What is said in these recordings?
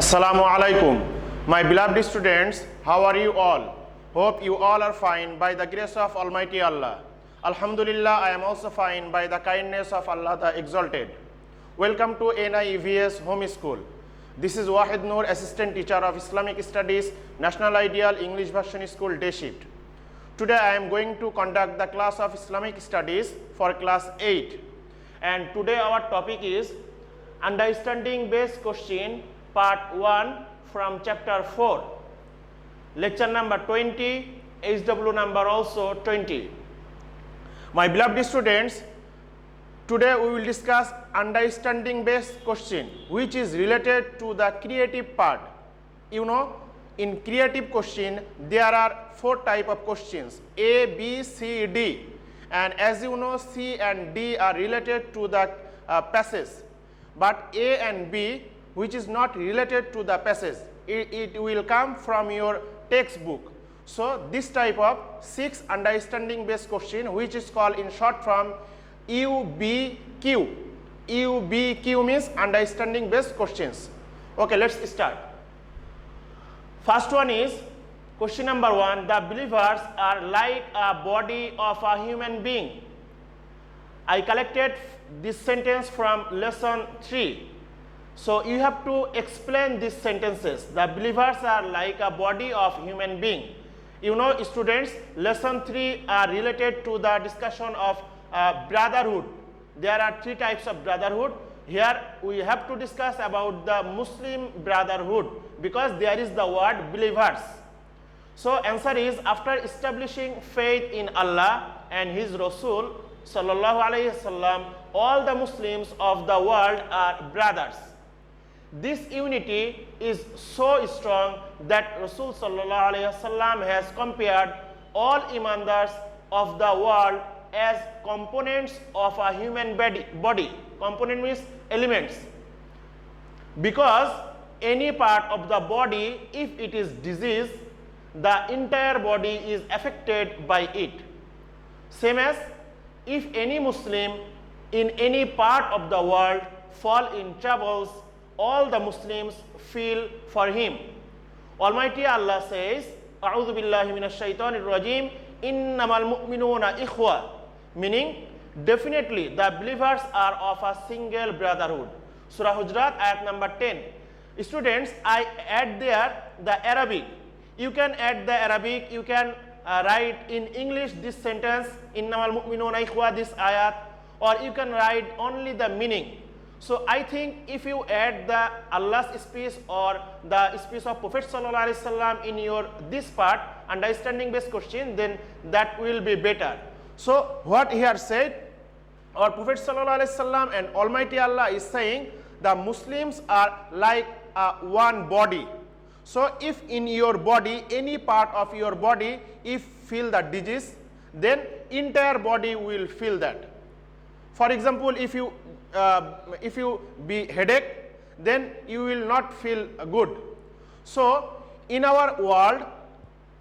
Assalamu alaikum. My beloved students, how are you all? Hope you all are fine by the grace of Almighty Allah. Alhamdulillah, I am also fine by the kindness of Allah the Exalted. Welcome to NIEVS Home School. This is Wahid Noor, Assistant Teacher of Islamic Studies, National Ideal English Version School Day Shift. Today I am going to conduct the class of Islamic Studies for class 8. And today our topic is Understanding Based Question Part 1 from Chapter 4. Lecture number 20, HW number also 20. My beloved students, today we will discuss understanding based question which is related to the creative part. You know, in creative question there are 4 type of questions: A, B, C, D, and as you know C and D are related to the passage, but A and B, which is not related to the passage, it will come from your textbook. So this type of 6 understanding based question, which is called in short form UBQ. UBQ means understanding based questions. Okay, let's start. First one is question number 1. The believers are like a body of a human being. I collected this sentence from lesson 3. So you have to explain these sentences. The believers are like a body of human being. You know, students, lesson 3 are related to the discussion of brotherhood. There are 3 types of brotherhood. Here we have to discuss about the Muslim brotherhood because there is the word believers. So answer is, after establishing faith in Allah and His Rasul sallallahu alaihi wasallam, all the Muslims of the world are brothers. This unity is so strong that Rasul sallallahu alaihi wasallam has compared all imandars of the world as components of a human body. Component means elements. Because any part of the body, if it is diseased, the entire body is affected by it. Same as if any Muslim in any part of the world fall in troubles, all the Muslims feel for him. Almighty Allah says, A'udhu billahi minash shaitanir rajim, innamal mu'minuna ikhwa, meaning definitely the believers are of a single brotherhood. Surah Hujurat ayat number 10. Students, I add there the Arabic. You can add the Arabic, you can write in English this sentence, innamal mu'minuna ikhwa, this ayat, or you can write only the meaning. So I think if you add the Allah's speech or the speech of Prophet sallallahu alaihi wasallam in your this part, understanding based question, then that will be better. So what he has said, our Prophet sallallahu alaihi wasallam and Almighty Allah is saying the Muslims are like one body. So if in your body, any part of your body, if feel the disease, then entire body will feel that. For example, if you be headache, then you will not feel good. So in our world,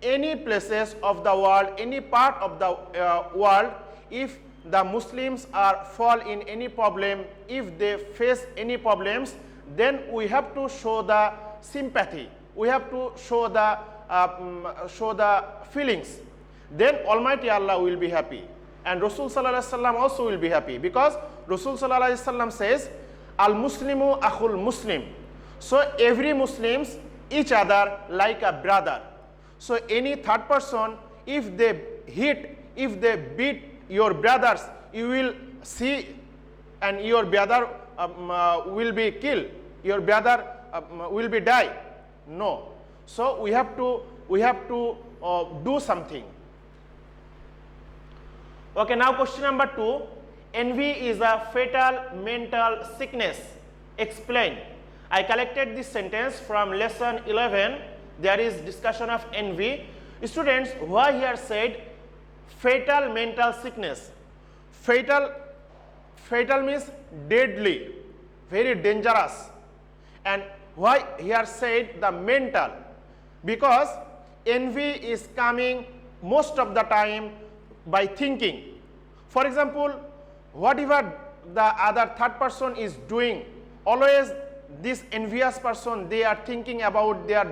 any places of the world, any part of the world, if the Muslims are fall in any problem, if they face any problems, then we have to show the sympathy. We have to show the feelings. Then Almighty Allah will be happy. And Rasul sallallahu alaihi wasallam also will be happy, because Rasul sallallahu alaihi wasallam says, Al Muslimu akhul Muslim. So every Muslims each other like a brother. So any third person, if they beat your brothers, you will see, and your brother will be killed. Your brother will be die. No. So we have to do something. Okay, now question number 2. Envy is a fatal mental sickness. Explain. I collected this sentence from lesson 11. There is discussion of envy. Students, why here said fatal mental sickness? Fatal means deadly, very dangerous. And why here said the mental? Because envy is coming most of the time by thinking. For example, whatever the other third person is doing, always this envious person, they are thinking about their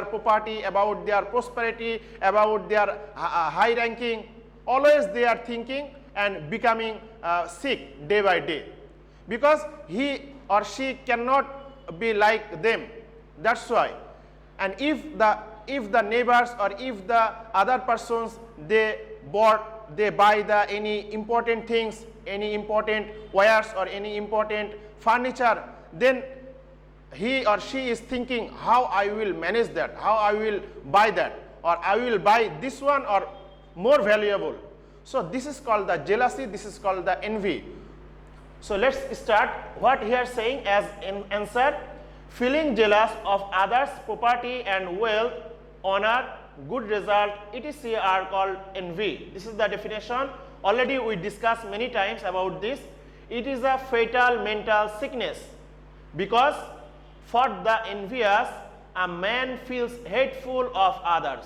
property, about their prosperity, about their high ranking. Always they are thinking and becoming sick day by day, because he or she cannot be like them. That's why. And if the neighbors or if the other persons, they buy any important things, any important wires or any important furniture, then he or she is thinking, how I will manage that, how I will buy that, or I will buy this one or more valuable. So this is called the jealousy, this is called the envy. So let's start what here saying as an answer. Feeling jealous of others' property and wealth, honor, good result, etc. are called envy. This is the definition. Already we discussed many times about this. It is a fatal mental sickness, because for the envious, a man feels hateful of others.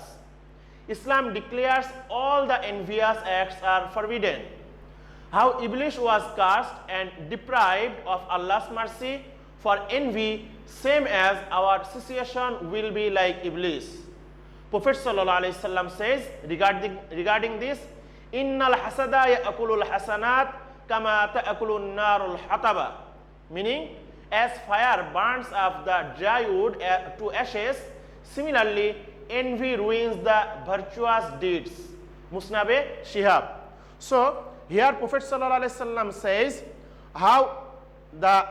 Islam declares all the envious acts are forbidden. How Iblis was cursed and deprived of Allah's mercy for envy, same as our situation will be like Iblis. Prophet ﷺ says regarding this, Innal hasada ya'kulul hasanat kama ta'kulun narul hataba. Meaning, as fire burns up the dry wood to ashes, similarly, envy ruins the virtuous deeds. Musnad Shihab. So, here Prophet ﷺ says how the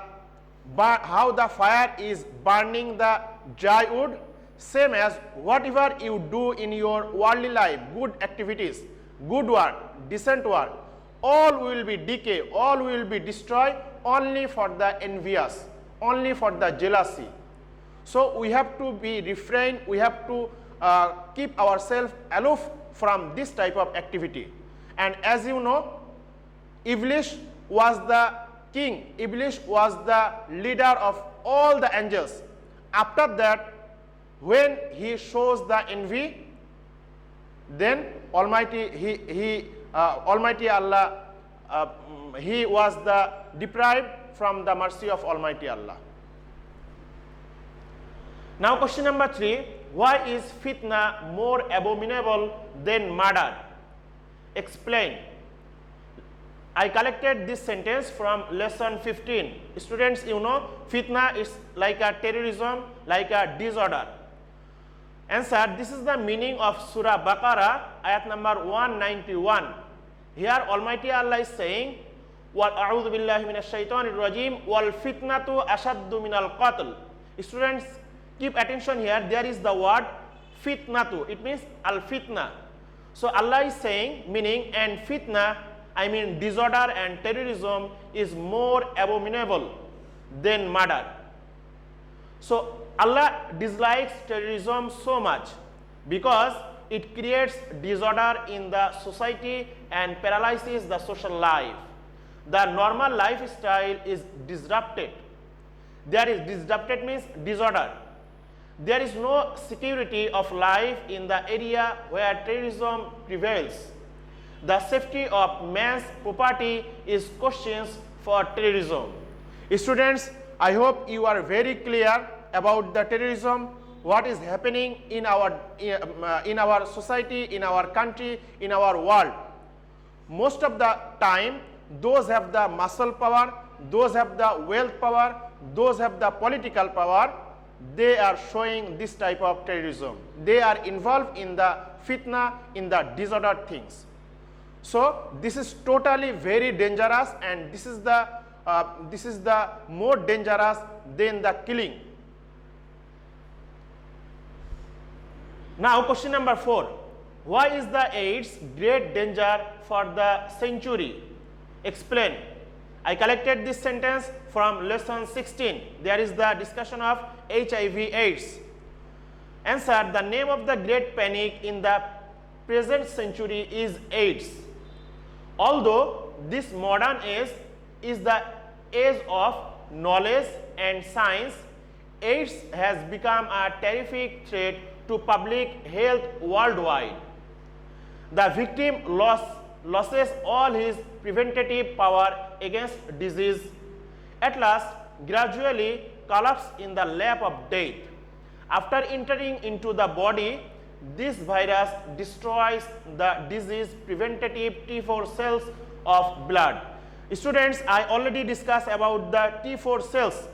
fire is burning the dry wood, same as whatever you do in your worldly life, good activities, good work, decent work, all will be decay, all will be destroyed only for the envious, only for the jealousy. So we have to be refrained, we have to keep ourselves aloof from this type of activity. And as you know, Iblis was the king, Iblis was the leader of all the angels. After that, when he shows the envy, then Almighty Allah, he was deprived from the mercy of Almighty Allah. Now question number 3, why is fitna more abominable than murder? Explain. I collected this sentence from lesson 15. Students, you know, fitna is like a terrorism, like a disorder. Answer, this is the meaning of Surah Baqarah, ayat number 191. Here Almighty Allah is saying, وَأَعُوذُ بِاللَّهِ مِنَ الشَّيْطَانِ الرَّجِيمِ وَالْفِتْنَةُ أَشَدُّ مِنَ الْقَتْلِ. Students, keep attention here, there is the word fitnatu, it means al-fitna. So Allah is saying, meaning, and fitna, I mean disorder and terrorism is more abominable than murder. So Allah dislikes terrorism so much because it creates disorder in the society and paralyzes the social life. The normal lifestyle is disrupted. There is disrupted means disorder. There is no security of life in the area where terrorism prevails. The safety of man's property is questioned for terrorism. Students, I hope you are very clear about the terrorism, what is happening in our society, in our country, in our world. Most of the time, those have the muscle power, those have the wealth power, those have the political power, they are showing this type of terrorism. They are involved in the fitna, in the disordered things. So this is totally very dangerous, and this is the more dangerous than the killing. Now question number 4. Why is the AIDS great danger for the century? Explain. I collected this sentence from lesson 16. There is the discussion of HIV AIDS. Answer, the name of the great panic in the present century is AIDS. Although this modern age is the age of knowledge and science, AIDS has become a terrific threat to public health worldwide. The victim loses all his preventative power against disease. At last, gradually, collapse in the lap of death. After entering into the body, this virus destroys the disease preventative T4 cells of blood. Students, I already discussed about the T4 cells.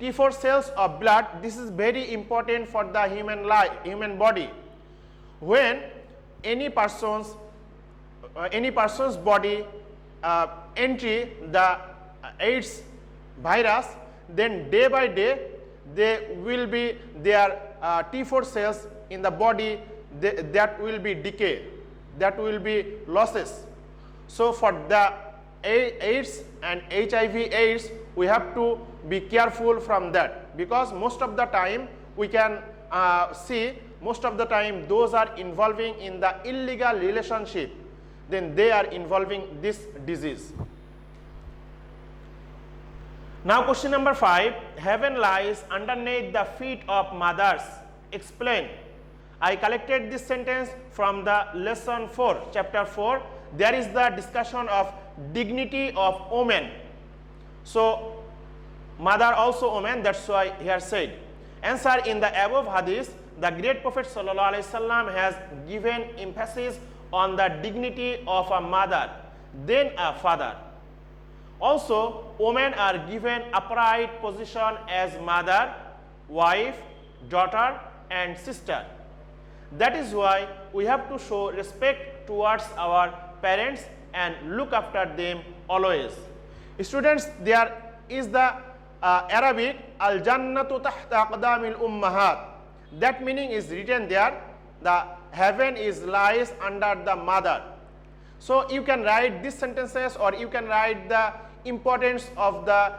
T4 cells of blood, this is very important for the human body. When any person's body entry the AIDS virus, then day by day there will be their T4 cells in the body that will be decay, that will be losses. So for the AIDS and HIV AIDS, we have to be careful from that, because most of the time we can see most of the time those are involving in the illegal relationship, then they are involving this disease. Now question number 5, heaven lies underneath the feet of mothers. Explain. I collected this sentence from the lesson 4, chapter 4. There is the discussion of dignity of women. So mother also woman, that's why here said. Answer: in the above hadith, the great Prophet ﷺ has given emphasis on the dignity of a mother, then a father. Also, women are given upright position as mother, wife, daughter and sister. That is why we have to show respect towards our parents and look after them always. Students, there is the Arabic al-jannatu tahta aqdamil ummahat. That meaning is written there, the heaven is lies under the mother. So you can write these sentences, or you can write the importance of the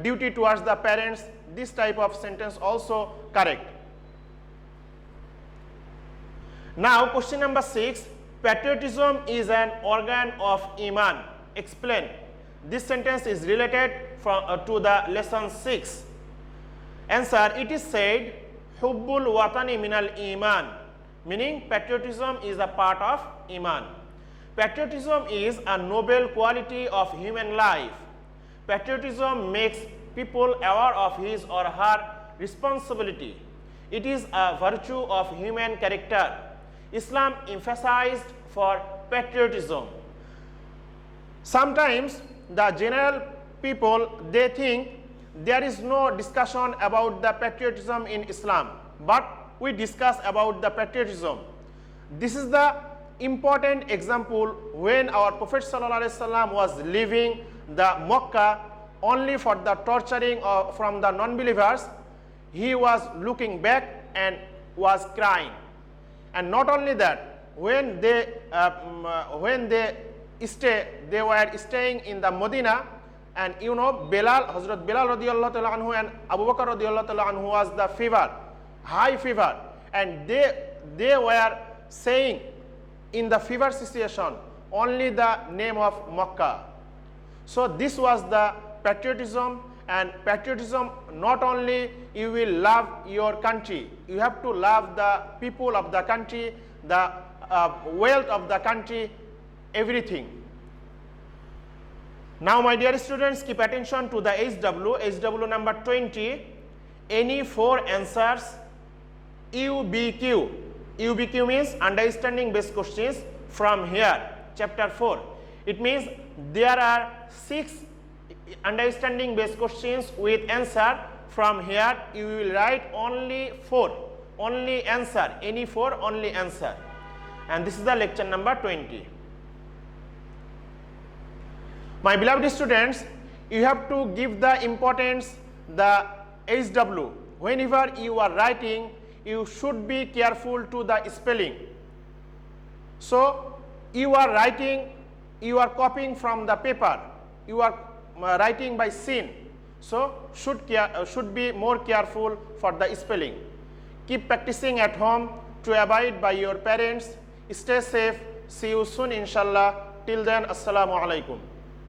duty towards the parents. This type of sentence also correct. Now question number 6, patriotism is an organ of Iman. Explain. This sentence is related to the lesson 6. Answer: it is said, Hubbul watani minal iman, meaning patriotism is a part of Iman. Patriotism is a noble quality of human life. Patriotism makes people aware of his or her responsibility. It is a virtue of human character. Islam emphasized for patriotism. Sometimes the general people, they think there is no discussion about the patriotism in Islam, but we discuss about the patriotism. This is the important example when our Prophet ﷺ was leaving the Makkah only for the torturing from the non-believers. He was looking back and was crying. And not only that, when they were staying in the Medina, and you know Bilal, Hazrat Bilal radiyallahu ta'ala anhu and Abu Bakr radiyallahu ta'ala anhu was the fever, high fever, and they were saying in the fever situation only the name of Makkah. So this was the patriotism. And patriotism, not only you will love your country, you have to love the people of the country, the wealth of the country, everything. Now my dear students, keep attention to the HW number 20. Any 4 answers UBQ. UBQ means understanding based questions from here, chapter 4. It means there are 6 understanding based questions with answer. From here you will write only 4, only answer, any 4 only answer. And this is the lecture number 20. My beloved students, you have to give the importance the HW. Whenever you are writing, you should be careful to the spelling. So you are writing, you are copying from the paper, you are writing by scene, so should be more careful for the spelling. Keep practicing at home to abide by your parents. Stay safe. See you soon inshallah. Till then, assalamu alaikum.